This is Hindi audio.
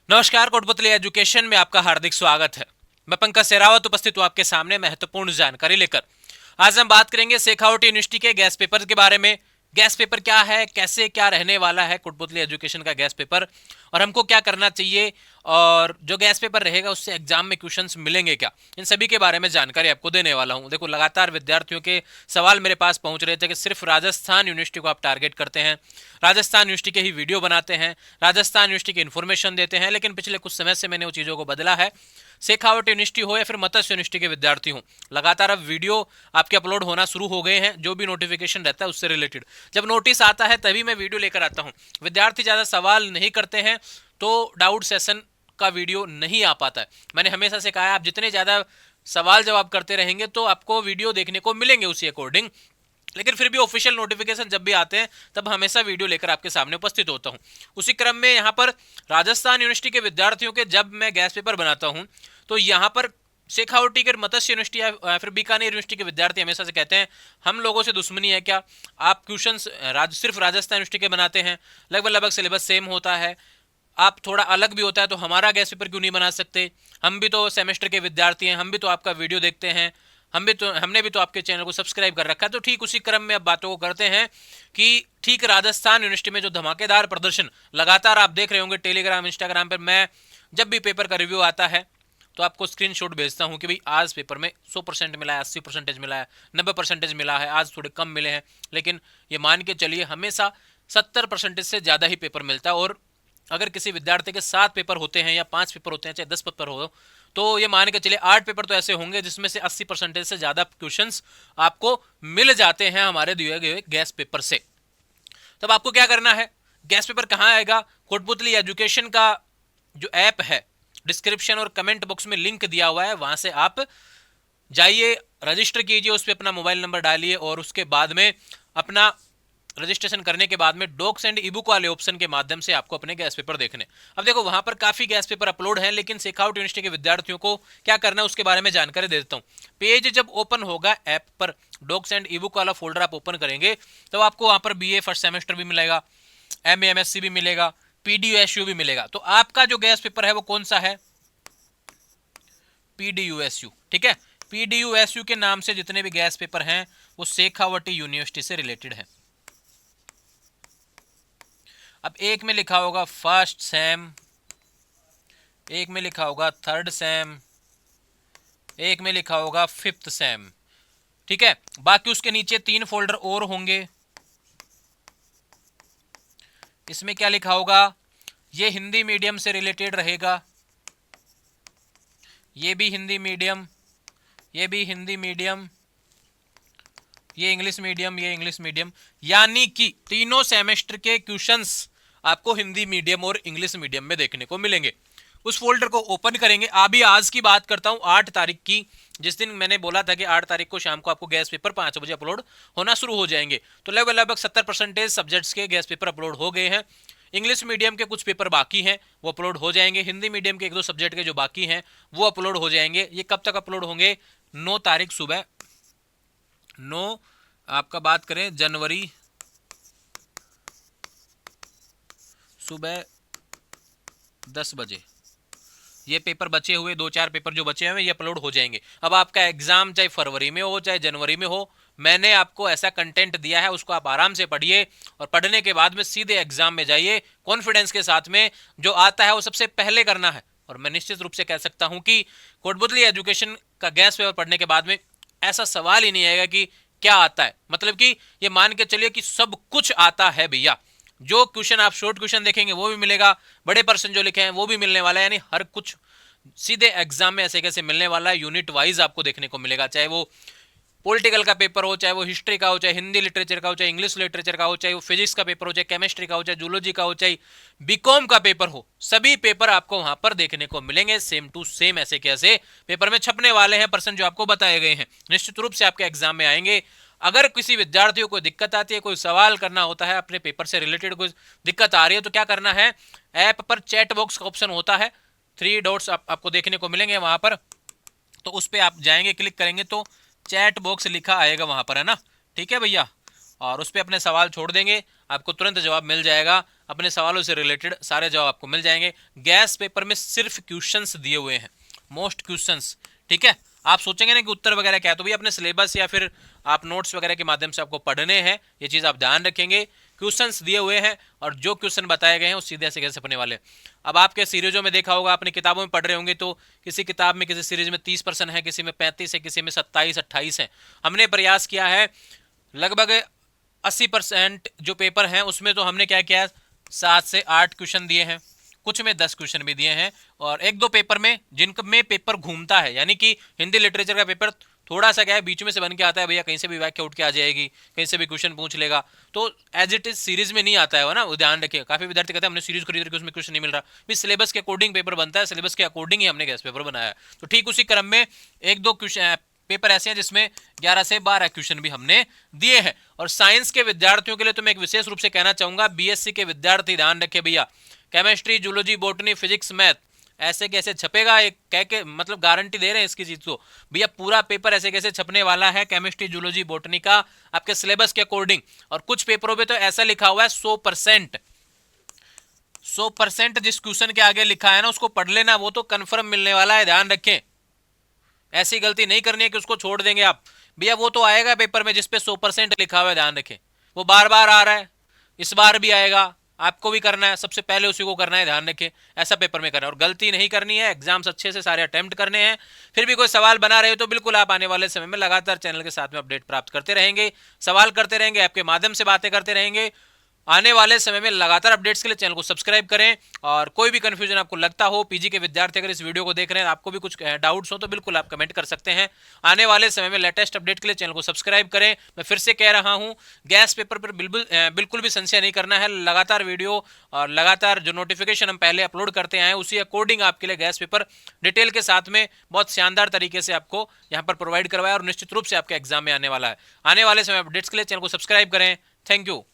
नमस्कार, कोटपुतली एजुकेशन में आपका हार्दिक स्वागत है। मैं पंकज सेरावत उपस्थित हूँ आपके सामने महत्वपूर्ण जानकारी लेकर। आज हम बात करेंगे शेखावटी यूनिवर्सिटी के गैस पेपर के बारे में। गैस पेपर क्या है, कैसे क्या रहने वाला है कोटपुतली एजुकेशन का गैस पेपर, और हमको क्या करना चाहिए, और जो गैस पेपर रहेगा उससे एग्जाम में क्वेश्चंस मिलेंगे क्या, इन सभी के बारे में जानकारी आपको देने वाला हूं। देखो, लगातार विद्यार्थियों के सवाल मेरे पास पहुंच रहे थे कि सिर्फ राजस्थान यूनिवर्सिटी को आप टारगेट करते हैं, राजस्थान यूनिवर्सिटी के ही वीडियो बनाते हैं, राजस्थान यूनिवर्सिटी की इन्फॉर्मेशन देते हैं। लेकिन पिछले कुछ समय से मैंने वो चीज़ों को बदला है। शेखावट यूनिवर्सिटी हो या फिर मत्स्य यूनिवर्सिटी के विद्यार्थी हों, लगातार अब वीडियो आपके अपलोड होना शुरू हो गए हैं, जो भी नोटिफिकेशन रहता है उससे रिलेटेड। जब नोटिस आता है तभी मैं वीडियो लेकर आता हूं। विद्यार्थी ज़्यादा सवाल नहीं करते हैं तो डाउट सेशन का वीडियो नहीं आ पाता है। मैंने हमेशा से कहा है, आप जितने ज़्यादा सवाल जवाब करते रहेंगे तो आपको वीडियो देखने को मिलेंगे उसी अकॉर्डिंग। लेकिन फिर भी ऑफिशियल नोटिफिकेशन जब भी आते हैं तब हमेशा वीडियो लेकर आपके सामने उपस्थित होता हूं। उसी क्रम में यहाँ पर राजस्थान यूनिवर्सिटी के विद्यार्थियों के जब मैं गैस पेपर बनाता हूं तो यहाँ पर शेखावटी के मत्स्य यूनिवर्सिटी या फिर बीकानेर यूनिवर्सिटी के विद्यार्थी हमेशा से कहते हैं, हम लोगों से दुश्मनी है क्या, आप क्वेश्चंस सिर्फ राजस्थान यूनिवर्सिटी के बनाते हैं, लगभग लगभग सिलेबस सेम होता है, आप थोड़ा अलग भी होता है तो हमारा गैस पेपर क्यों नहीं बना सकते, हम भी तो सेमेस्टर के विद्यार्थी हैं, हम भी तो आपका वीडियो देखते हैं, हमने भी तो आपके चैनल को सब्सक्राइब कर रखा है। तो ठीक उसी क्रम में अब बातों को करते हैं कि ठीक राजस्थान यूनिवर्सिटी में जो धमाकेदार प्रदर्शन लगातार आप देख रहे होंगे टेलीग्राम इंस्टाग्राम पर, मैं जब भी पेपर का रिव्यू आता है तो आपको स्क्रीनशॉट भेजता हूं कि भाई आज पेपर में 100% मिला है, 80% मिला है, 90% मिला है, आज थोड़े कम मिले हैं, लेकिन ये मान के चलिए हमेशा 70% से ज़्यादा ही पेपर मिलता है। और अगर किसी विद्यार्थी के 7 पेपर होते हैं या 5 पेपर होते हैं, चाहे 10 पेपर हो, तो ये मान के चलिए 8 पेपर तो ऐसे होंगे जिसमें से 80% से ज़्यादा क्वेश्चंस आपको मिल जाते हैं हमारे दिए गए गैस पेपर से। तब आपको क्या करना है, गैस पेपर कहाँ आएगा, कोटपुतली एजुकेशन का जो ऐप है, डिस्क्रिप्शन और कमेंट बॉक्स में लिंक दिया हुआ है, वहां से आप जाइए, रजिस्टर कीजिए, उस पर अपना मोबाइल नंबर डालिए और उसके बाद में अपना रजिस्ट्रेशन करने के बाद में डॉक्स एंड ई बुक वाले ऑप्शन के माध्यम से आपको अपने गैस पेपर देखने। अब देखो, वहां पर काफी गैस पेपर अपलोड हैं, लेकिन शेखावट यूनिवर्सिटी के विद्यार्थियों को क्या करना है उसके बारे में जानकारी दे देता हूँ। पेज जब ओपन होगा ऐप पर, डॉक्स एंड ई बुक वाला फोल्डर आप ओपन करेंगे तो आपको वहां पर बीए फर्स्ट सेमेस्टर भी मिलेगा, एमए एमएससी भी मिलेगा, पीडीयूएसयू भी मिलेगा। तो आपका जो गैस पेपर है वो कौन सा है, पीडीयूएसयू। ठीक है, पीडीयूएसयू के नाम से जितने भी गैस पेपर हैं वो शेखावटी यूनिवर्सिटी से रिलेटेड हैं। अब एक में लिखा होगा फर्स्ट सेम, एक में लिखा होगा थर्ड सेम, एक में लिखा होगा फिफ्थ सेम। ठीक है, बाकी उसके नीचे 3 फोल्डर और होंगे। इसमें क्या लिखा होगा, ये हिंदी मीडियम से रिलेटेड रहेगा, ये भी हिंदी मीडियम, ये भी हिंदी मीडियम, ये इंग्लिश मीडियम, ये इंग्लिश मीडियम। यानी कि तीनों सेमेस्टर के क्वेश्चंस आपको हिंदी मीडियम और इंग्लिश मीडियम में देखने को मिलेंगे। उस फोल्डर को ओपन करेंगे। अभी आज की बात करता हूं, 8 तारीख की, जिस दिन मैंने बोला था कि 8 तारीख को शाम को आपको गैस पेपर 5 बजे अपलोड होना शुरू हो जाएंगे। तो लगभग लगभग 70% सब्जेक्ट्स के गैस पेपर अपलोड हो गए हैं। इंग्लिश मीडियम के कुछ पेपर बाकी हैं, वो अपलोड हो जाएंगे। हिंदी मीडियम के 1-2 सब्जेक्ट के जो बाकी हैं वो अपलोड हो जाएंगे। ये कब तक अपलोड होंगे, 9 तारीख सुबह, 9 आपका बात करें जनवरी सुबह 10 बजे ये पेपर बचे हुए 2-4 पेपर जो बचे हुए ये अपलोड हो जाएंगे। अब आपका एग्जाम चाहे फरवरी में हो चाहे जनवरी में हो, मैंने आपको ऐसा कंटेंट दिया है, उसको आप आराम से पढ़िए और पढ़ने के बाद में सीधे एग्जाम में जाइए कॉन्फिडेंस के साथ में। जो आता है वो सबसे पहले करना है। और मैं निश्चित रूप से कह सकता हूं कि कोटपुतली एजुकेशन का गैस पेपर पढ़ने के बाद में ऐसा सवाल ही नहीं आएगा कि क्या आता है, मतलब कि ये मान के चलिए कि सब कुछ आता है भैया। जो क्वेश्चन आप शॉर्ट क्वेश्चन देखेंगे वो भी मिलेगा, बड़े पर्सन जो लिखे हैं वो भी मिलने वाला है, यानी हर कुछ सीधे एग्जाम में ऐसे कैसे मिलने वाला है, यूनिट वाइज आपको देखने को मिलेगा। चाहे वो पॉलिटिकल का पेपर हो, चाहे वो हिस्ट्री का हो, चाहे हिंदी लिटरेचर का हो, चाहे इंग्लिश लिटरेचर का हो, चाहे वो फिजिक्स का पेपर हो, चाहे केमिस्ट्री का हो, चाहे जूलॉजी का हो, चाहे बीकॉम का पेपर हो, सभी पेपर आपको वहां पर देखने को मिलेंगे सेम टू सेम। ऐसे कैसे पेपर में छपने वाले हैं पर्सन जो आपको बताए गए हैं, निश्चित रूप से आपके एग्जाम में आएंगे। अगर किसी विद्यार्थियों को दिक्कत आती है, कोई सवाल करना होता है अपने पेपर से रिलेटेड, कोई दिक्कत आ रही है, तो क्या करना है, ऐप पर चैट बॉक्स का ऑप्शन होता है, 3 डॉट्स आपको देखने को मिलेंगे वहां पर, तो उस पर आप जाएंगे, क्लिक करेंगे तो चैट बॉक्स लिखा आएगा वहां पर, है ना। ठीक है भैया, और उस पर अपने सवाल छोड़ देंगे, आपको तुरंत जवाब मिल जाएगा। अपने सवालों से रिलेटेड सारे जवाब आपको मिल जाएंगे। गैस पेपर में सिर्फ क्वेश्चंस दिए हुए हैं, मोस्ट क्वेश्चंस, ठीक है। आप सोचेंगे ना कि उत्तर वगैरह क्या है, तो भी अपने सिलेबस या फिर आप नोट्स वगैरह के माध्यम से आपको पढ़ने हैं, ये चीज़ आप ध्यान रखेंगे। क्वेश्चंस दिए हुए हैं और जो क्वेश्चन बताए गए हैं वो सीधे से कैसे अपने वाले। अब आपके सीरीजों में देखा होगा, अपनी किताबों में पढ़ रहे होंगे, तो किसी किताब में किसी सीरीज में 30% है, किसी में 35 है, किसी में 27-28 है। हमने प्रयास किया है लगभग 80% जो पेपर हैं उसमें तो हमने क्या किया, 7 से 8 क्वेश्चन दिए हैं, कुछ में 10 क्वेश्चन भी दिए हैं, और एक दो पेपर में जिनमें पेपर घूमता है, यानी कि हिंदी लिटरेचर का पेपर थोड़ा सा क्या है, बीच में से बन के आता है, भैया कहीं से भी व्याख्या उठ के आ जाएगी, कहीं से भी क्वेश्चन पूछ लेगा, तो एज इट इज सीरीज में नहीं आता है, ना, वो ध्यान रखिए। काफी विद्यार्थी कहते हैं हमने सीरीज खरीद रखी, उसमें क्वेश्चन नहीं मिल रहा, भी सिलेबस के अकॉर्डिंग पेपर बनता है, सिलेबस के अकॉर्डिंग ही हमने गैस पेपर बनाया है। तो ठीक उसी क्रम में एक दो क्वेश्चन पेपर ऐसे हैं जिसमें 11 से 12 क्वेश्चन भी हमने दिए हैं। और साइंस के विद्यार्थियों के लिए तो मैं एक विशेष रूप से कहना चाहूंगा, बीएससी के विद्यार्थी ध्यान रखे भैया, chemistry, zoology, botany, physics, math ऐसे कैसे छपेगा, एक कह के मतलब गारंटी दे रहे हैं इसकी चीज को, भैया पूरा पेपर ऐसे कैसे छपने वाला है केमिस्ट्री, जूलॉजी, बॉटनी का आपके सिलेबस के अकॉर्डिंग। और कुछ पेपरों पे तो ऐसा लिखा हुआ है 100%, 100% जिस क्वेश्चन के आगे लिखा है ना उसको पढ़ लेना, वो तो कंफर्म मिलने वाला है, ध्यान रखें। ऐसी गलती नहीं करनी है कि उसको छोड़ देंगे आप, भैया वो तो आएगा पेपर में जिसपे 100% लिखा हुआ है, ध्यान रखें। वो बार बार आ रहा है, इस बार भी आएगा, आपको भी करना है, सबसे पहले उसी को करना है, ध्यान रखें। ऐसा पेपर में करना है और गलती नहीं करनी है, एग्जाम्स अच्छे से सारे अटेम्प्ट करने हैं। फिर भी कोई सवाल बना रहे हो तो बिल्कुल आप आने वाले समय में लगातार चैनल के साथ में अपडेट प्राप्त करते रहेंगे, सवाल करते रहेंगे, आपके माध्यम से बातें करते रहेंगे। आने वाले समय में लगातार अपडेट्स के लिए चैनल को सब्सक्राइब करें। और कोई भी कंफ्यूजन आपको लगता हो, पीजी के विद्यार्थी अगर इस वीडियो को देख रहे हैं, आपको भी कुछ डाउट्स हो तो बिल्कुल आप कमेंट कर सकते हैं। आने वाले समय में लेटेस्ट अपडेट के लिए चैनल को सब्सक्राइब करें। मैं फिर से कह रहा हूं, गैस पेपर पर बिल्कुल भी संशय नहीं करना है, लगातार वीडियो और लगातार जो नोटिफिकेशन हम पहले अपलोड करते हैं उसी अकॉर्डिंग आपके लिए गैस पेपर डिटेल के साथ में बहुत शानदार तरीके से आपको यहाँ पर प्रोवाइड करवाया और निश्चित रूप से आपके एग्जाम में आने वाला है। आने वाले समय अपडेट्स के लिए चैनल को सब्सक्राइब करें। Thank you.